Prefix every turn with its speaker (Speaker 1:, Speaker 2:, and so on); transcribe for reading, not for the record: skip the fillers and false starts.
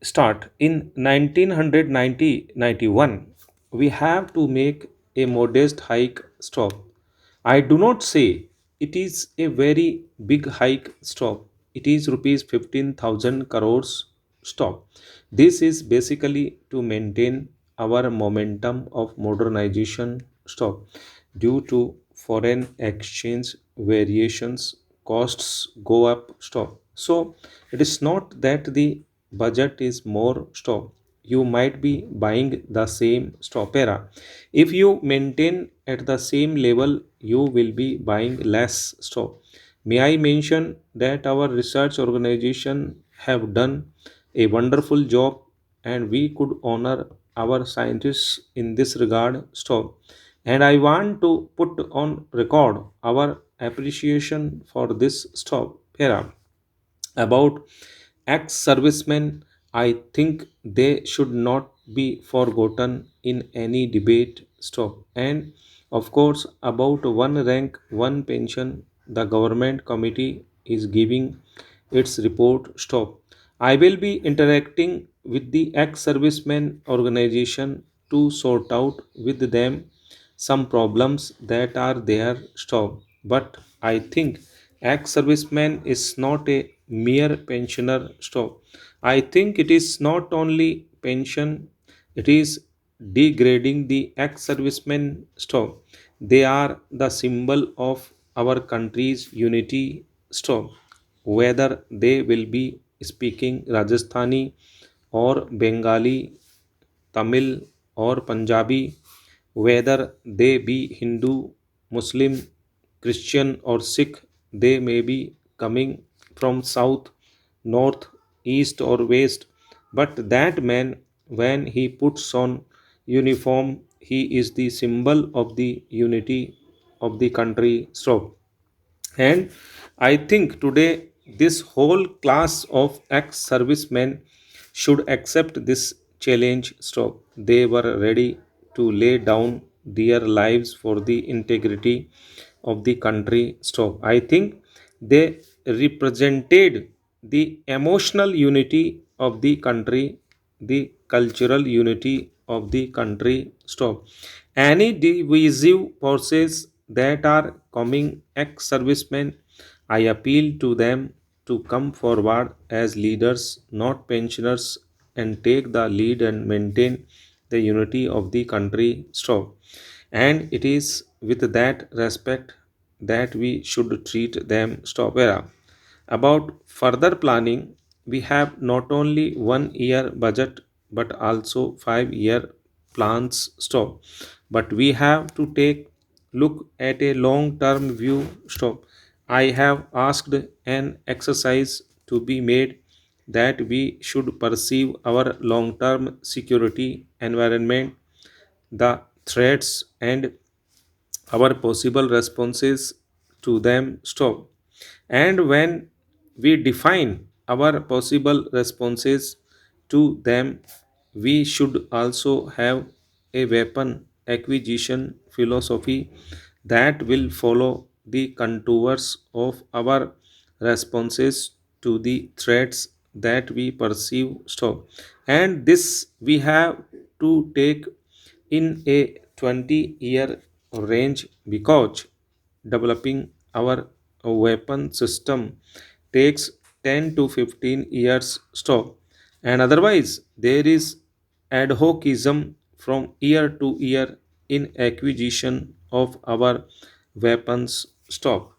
Speaker 1: start. In 1991, we have to make a modest hike stop. I do not say it is a very big hike stop. It is rupees 15,000 crores stop. This is basically to maintain our momentum of modernization stop. Due to foreign exchange variations, costs go up stop. So it is not that the budget is more stop. You might be buying the same stop era. If you maintain at the same level, you will be buying less stock. May I mention that our research organization have done a wonderful job and we could honor our scientists in this regard stock. And I want to put on record our appreciation for this stop era. About ex servicemen, I think they should not be forgotten in any debate. Stop. And of course, about one rank, one pension, the government committee is giving its report. Stop. I will be interacting with the ex servicemen organization to sort out with them some problems that are there. Stop. But I think ex serviceman is not a mere pensioner. Stop. I think it is not only pension, it is degrading the ex servicemen. Stop. They are the symbol of our country's unity. Stop. Whether they will be speaking Rajasthani or Bengali, Tamil or Punjabi, whether they be Hindu, Muslim, Christian, or Sikh, they may be coming from south, north, east, or west. But that man, when he puts on uniform, he is the symbol of the unity of the country. So, and I think today this whole class of ex servicemen should accept this challenge. Stop. They were ready to lay down their lives for the integrity of the country. Stop. I think they represented the emotional unity of the country, the cultural unity of the country. Stop. Any divisive forces that are coming ex servicemen, I appeal to them to come forward as leaders, not pensioners, and take the lead and maintain the unity of the country. Stop. And it is with that respect that we should treat them. Stop era. About further planning, we have not only 1 year budget but also 5 year plans. Stop. But we have to take look at a long term view. Stop. I have asked an exercise to be made that we should perceive our long term security environment, the threats, and our possible responses to them. Stop. And when we define our possible responses to them, we should also have a weapon acquisition philosophy that will follow the contours of our responses to the threats that we perceive. Stop. And this we have to take in a 20-year range because developing our weapon system takes 10 to 15 years. Stop. And otherwise there is ad hocism from year to year in acquisition of our weapons. Stop.